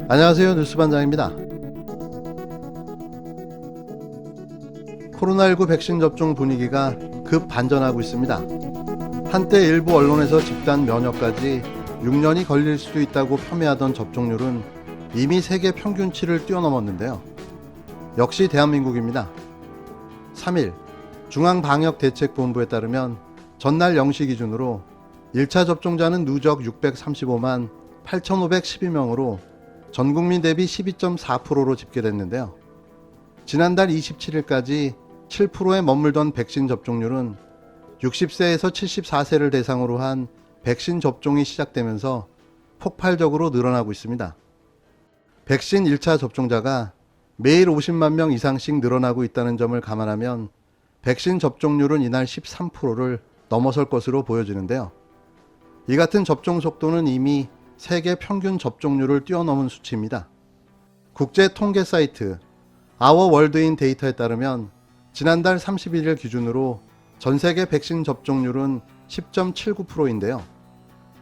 안녕하세요. 뉴스반장입니다. 코로나19 백신 접종 분위기가 급 반전하고 있습니다. 한때 일부 언론에서 집단 면역까지 6년이 걸릴 수도 있다고 폄훼하던 접종률은 이미 세계 평균치를 뛰어넘었는데요. 역시 대한민국입니다. 3일 중앙방역대책본부에 따르면 전날 0시 기준으로 1차 접종자는 누적 635만 8,512명으로 전국민 대비 12.4%로 집계됐는데요. 지난달 27일까지 7%에 머물던 백신 접종률은 60세에서 74세를 대상으로 한 백신 접종이 시작되면서 폭발적으로 늘어나고 있습니다. 백신 1차 접종자가 매일 50만 명 이상씩 늘어나고 있다는 점을 감안하면 백신 접종률은 이날 13%를 넘어설 것으로 보여지는데요. 이 같은 접종 속도는 이미 세계 평균 접종률을 뛰어넘은 수치입니다. 국제 통계 사이트 아워 월드인 데이터에 따르면 지난달 31일 기준으로 전 세계 백신 접종률은 10.79%인데요.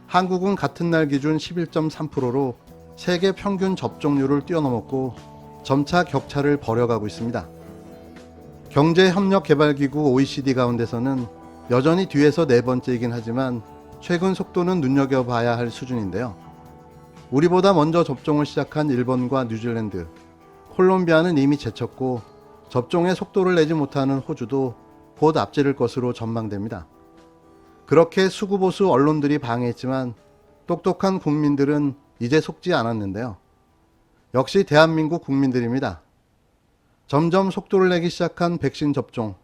한국은 같은 날 기준 11.3%로 세계 평균 접종률을 뛰어넘었고 점차 격차를 벌여가고 있습니다. 경제협력개발기구 OECD 가운데서는 여전히 뒤에서 네 번째이긴 하지만 최근 속도는 눈여겨봐야 할 수준인데요. 우리보다 먼저 접종을 시작한 일본과 뉴질랜드, 콜롬비아는 이미 제쳤고 접종에 속도를 내지 못하는 호주도 곧 앞지를 것으로 전망됩니다. 그렇게 수구보수 언론들이 방해했지만 똑똑한 국민들은 이제 속지 않았는데요. 역시 대한민국 국민들입니다. 점점 속도를 내기 시작한 백신 접종.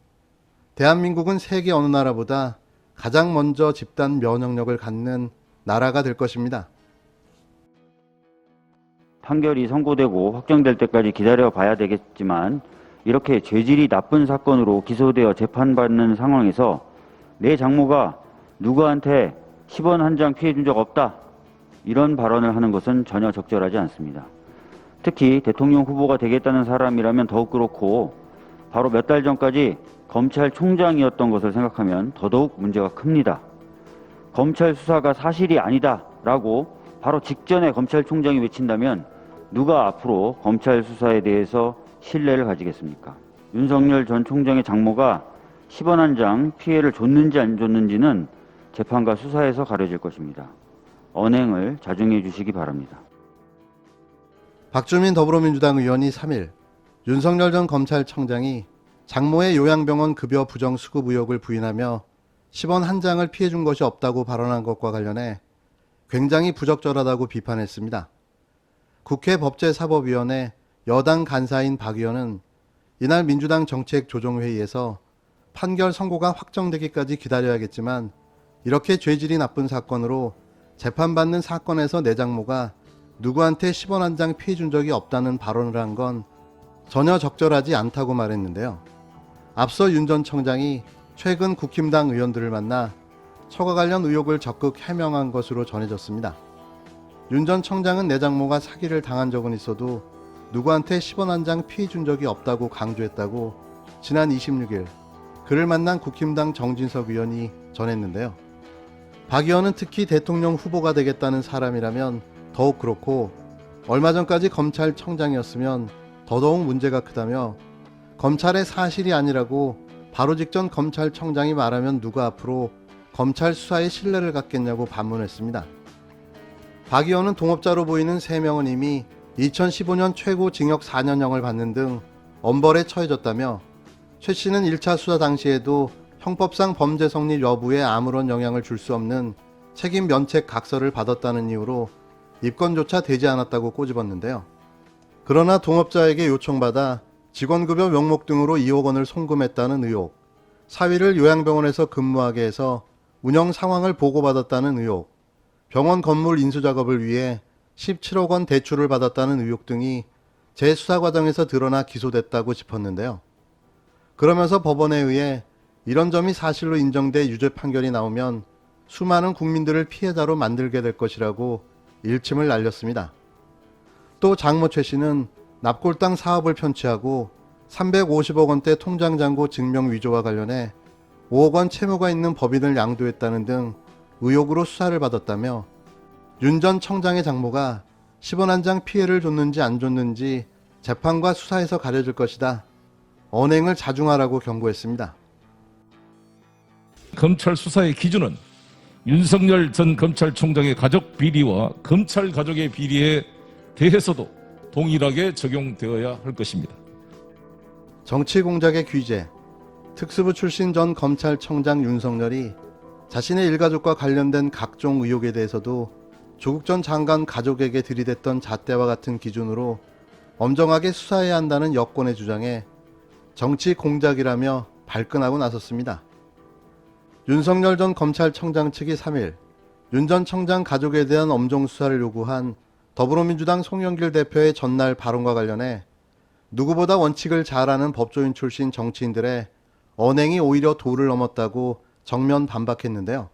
대한민국은 세계 어느 나라보다 가장 먼저 집단 면역력을 갖는 나라가 될 것입니다. 판결이 선고되고 확정될 때까지 기다려봐야 되겠지만 이렇게 죄질이 나쁜 사건으로 기소되어 재판받는 상황에서 내 장모가 누구한테 10원 한 장 피해 준 적 없다 이런 발언을 하는 것은 전혀 적절하지 않습니다. 특히 대통령 후보가 되겠다는 사람이라면 더욱 그렇고 바로 몇 달 전까지 검찰총장이었던 것을 생각하면 더더욱 문제가 큽니다. 검찰 수사가 사실이 아니다라고 바로 직전에 검찰총장이 외친다면 누가 앞으로 검찰 수사에 대해서 신뢰를 가지겠습니까? 윤석열 전 총장의 장모가 10원 한 장 피해를 줬는지 안 줬는지는 재판과 수사에서 가려질 것입니다. 언행을 자중해 주시기 바랍니다. 박주민 더불어민주당 의원이 3일 윤석열 전 검찰청장이 장모의 요양병원 급여 부정 수급 의혹을 부인하며 10원 한 장을 피해준 것이 없다고 발언한 것과 관련해 굉장히 부적절하다고 비판했습니다. 국회 법제사법위원회 여당 간사인 박 의원은 이날 민주당 정책조정회의에서 판결 선고가 확정되기까지 기다려야겠지만 이렇게 죄질이 나쁜 사건으로 재판받는 사건에서 내 장모가 누구한테 10원 한 장 피해준 적이 없다는 발언을 한 건 전혀 적절하지 않다고 말했는데요. 앞서 윤 전 청장이 최근 국힘당 의원들을 만나 처가 관련 의혹을 적극 해명한 것으로 전해졌습니다. 윤 전 청장은 내 장모가 사기를 당한 적은 있어도 누구한테 10원 한 장 피해 준 적이 없다고 강조했다고 지난 26일 그를 만난 국힘당 정진석 의원이 전했는데요. 박 의원은 특히 대통령 후보가 되겠다는 사람이라면 더욱 그렇고 얼마 전까지 검찰청장이었으면 더더욱 문제가 크다며 검찰의 사실이 아니라고 바로 직전 검찰청장이 말하면 누가 앞으로 검찰 수사에 신뢰를 갖겠냐고 반문했습니다. 박 의원은 동업자로 보이는 3명은 이미 2015년 최고 징역 4년형을 받는 등 엄벌에 처해졌다며 최 씨는 1차 수사 당시에도 형법상 범죄 성립 여부에 아무런 영향을 줄 수 없는 책임 면책 각서를 받았다는 이유로 입건조차 되지 않았다고 꼬집었는데요. 그러나 동업자에게 요청받아 직원급여 명목 등으로 2억 원을 송금했다는 의혹, 사위를 요양병원에서 근무하게 해서 운영 상황을 보고받았다는 의혹, 병원 건물 인수작업을 위해 17억 원 대출을 받았다는 의혹 등이 재수사 과정에서 드러나 기소됐다고 짚었는데요. 그러면서 법원에 의해 이런 점이 사실로 인정돼 유죄 판결이 나오면 수많은 국민들을 피해자로 만들게 될 것이라고 일침을 날렸습니다. 또 장모 최 씨는 납골당 사업을 편취하고 350억 원대 통장 잔고 증명 위조와 관련해 5억 원 채무가 있는 법인을 양도했다는 등 의혹으로 수사를 받았다며 윤 전 청장의 장모가 10원 한 장 피해를 줬는지 안 줬는지 재판과 수사에서 가려질 것이다. 언행을 자중하라고 경고했습니다. 검찰 수사의 기준은 윤석열 전 검찰총장의 가족 비리와 검찰 가족의 비리에 대해서도 동일하게 적용되어야 할 것입니다. 정치 공작의 귀재, 특수부 출신 전 검찰청장 윤석열이 자신의 일가족과 관련된 각종 의혹에 대해서도 조국 전 장관 가족에게 들이댔던 잣대와 같은 기준으로 엄정하게 수사해야 한다는 여권의 주장에 정치 공작이라며 발끈하고 나섰습니다. 윤석열 전 검찰청장 측이 3일 윤 전 청장 가족에 대한 엄정 수사를 요구한 더불어민주당 송영길 대표의 전날 발언과 관련해 누구보다 원칙을 잘 아는 법조인 출신 정치인들의 언행이 오히려 도를 넘었다고 정면 반박했는데요.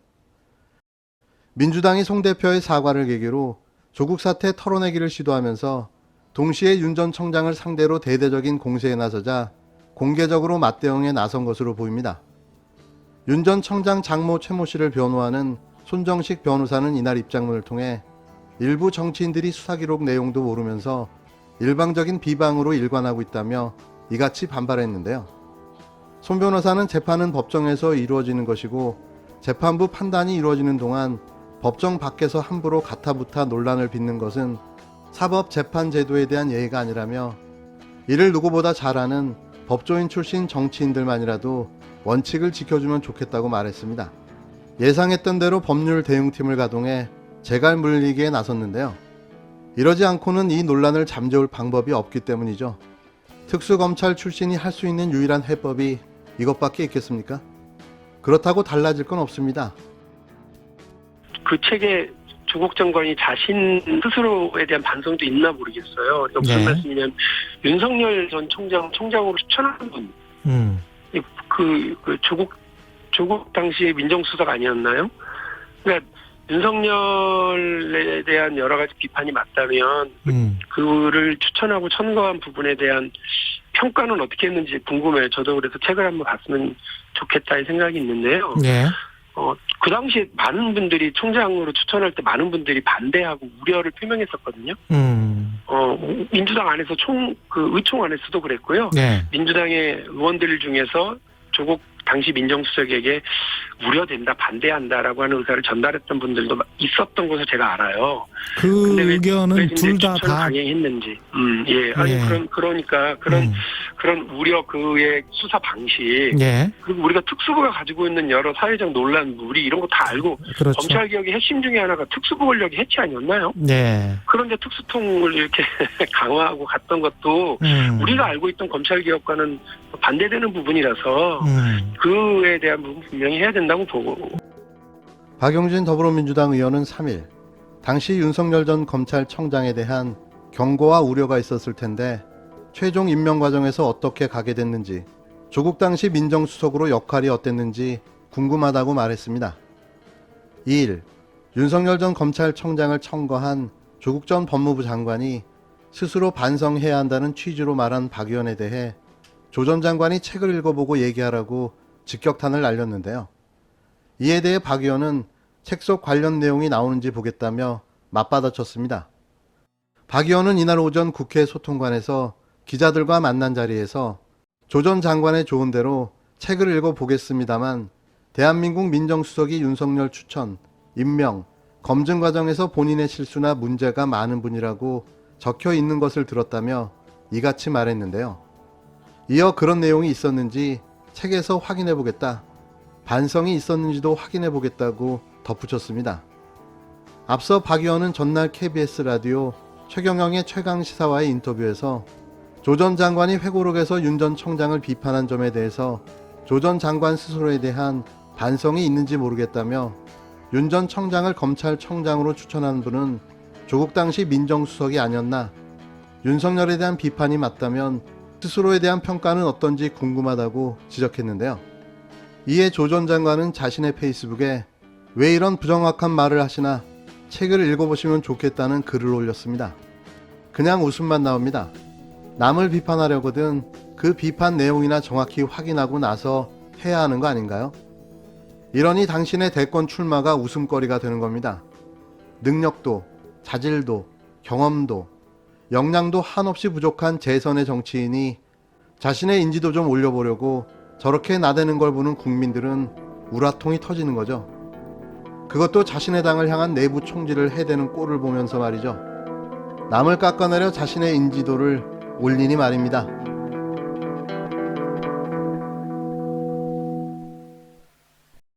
민주당이 송 대표의 사과를 계기로 조국 사태 털어내기를 시도하면서 동시에 윤 전 청장을 상대로 대대적인 공세에 나서자 공개적으로 맞대응에 나선 것으로 보입니다. 윤 전 청장 장모 최모 씨를 변호하는 손정식 변호사는 이날 입장문을 통해 일부 정치인들이 수사 기록 내용도 모르면서 일방적인 비방으로 일관하고 있다며 이같이 반발했는데요. 손 변호사는 재판은 법정에서 이루어지는 것이고 재판부 판단이 이루어지는 동안 법정 밖에서 함부로 가타부타 논란을 빚는 것은 사법재판제도에 대한 예의가 아니라며 이를 누구보다 잘 아는 법조인 출신 정치인들만이라도 원칙을 지켜주면 좋겠다고 말했습니다. 예상했던 대로 법률 대응팀을 가동해 재갈 물리기에 나섰는데요. 이러지 않고는 이 논란을 잠재울 방법이 없기 때문이죠. 특수검찰 출신이 할 수 있는 유일한 해법이 이것밖에 있겠습니까? 그렇다고 달라질 건 없습니다. 그 책에 조국 장관이 자신 스스로에 대한 반성도 있나 모르겠어요. 무슨 네. 말씀이냐면 윤석열 전 총장으로 추천한 분, 그 조국 당시 민정수석 아니었나요? 그러니까 윤석열에 대한 여러 가지 비판이 맞다면 그를 추천하고 천거한 부분에 대한 평가는 어떻게 했는지 궁금해요. 저도 그래서 책을 한번 봤으면 좋겠다는 생각이 있는데요. 네. 그 당시에 많은 분들이 총장으로 추천할 때 많은 분들이 반대하고 우려를 표명했었거든요. 민주당 안에서 의총 안에서도 그랬고요. 네. 민주당의 의원들 중에서 조국 당시 민정수석에게 우려된다, 반대한다라고 하는 의사를 전달했던 분들도 있었던 것을 제가 알아요. 그 의견은 둘 다 강행했는지, 예, 아니 예. 그러니까 그런 우려 그의 수사 방식, 예. 그리고 우리가 특수부가 가지고 있는 여러 사회적 논란, 무리 이런 거 다 알고 그렇죠. 검찰 개혁의 핵심 중에 하나가 특수부 권력의 해체 아니었나요? 네. 그런데 특수통을 이렇게 강화하고 갔던 것도 우리가 알고 있던 검찰 개혁과는 반대되는 부분이라서 그에 대한 부분 분명히 해야 된다고 보고. 박용진 더불어민주당 의원은 3일 당시 윤석열 전 검찰청장에 대한 경고와 우려가 있었을 텐데 최종 임명 과정에서 어떻게 가게 됐는지 조국 당시 민정수석으로 역할이 어땠는지 궁금하다고 말했습니다. 2일 윤석열 전 검찰청장을 청거한 조국 전 법무부 장관이 스스로 반성해야 한다는 취지로 말한 박 의원에 대해 조 전 장관이 책을 읽어보고 얘기하라고 직격탄을 날렸는데요. 이에 대해 박 의원은 책 속 관련 내용이 나오는지 보겠다며 맞받아쳤습니다. 박 의원은 이날 오전 국회 소통관에서 기자들과 만난 자리에서 조 전 장관의 조언 대로 책을 읽어보겠습니다만 대한민국 민정수석이 윤석열 추천, 임명, 검증 과정에서 본인의 실수나 문제가 많은 분이라고 적혀 있는 것을 들었다며 이같이 말했는데요. 이어 그런 내용이 있었는지 책에서 확인해보겠다, 반성이 있었는지도 확인해보겠다고 덧붙였습니다. 앞서 박 의원은 전날 KBS 라디오 최경영의 최강시사와의 인터뷰에서 조 전 장관이 회고록에서 윤 전 청장을 비판한 점에 대해서 조 전 장관 스스로에 대한 반성이 있는지 모르겠다며 윤 전 청장을 검찰청장으로 추천한 분은 조국 당시 민정수석이 아니었나, 윤석열에 대한 비판이 맞다면 스스로에 대한 평가는 어떤지 궁금하다고 지적했는데요. 이에 조 전 장관은 자신의 페이스북에 왜 이런 부정확한 말을 하시나 책을 읽어보시면 좋겠다는 글을 올렸습니다. 그냥 웃음만 나옵니다. 남을 비판하려거든 그 비판 내용이나 정확히 확인하고 나서 해야 하는 거 아닌가요? 이러니 당신의 대권 출마가 웃음거리가 되는 겁니다. 능력도, 자질도, 경험도, 역량도 한없이 부족한 재선의 정치인이 자신의 인지도 좀 올려보려고 저렇게 나대는 걸 보는 국민들은 우라통이 터지는 거죠. 그것도 자신의 당을 향한 내부 총질을 해대는 꼴을 보면서 말이죠. 남을 깎아내려 자신의 인지도를 올리니 말입니다.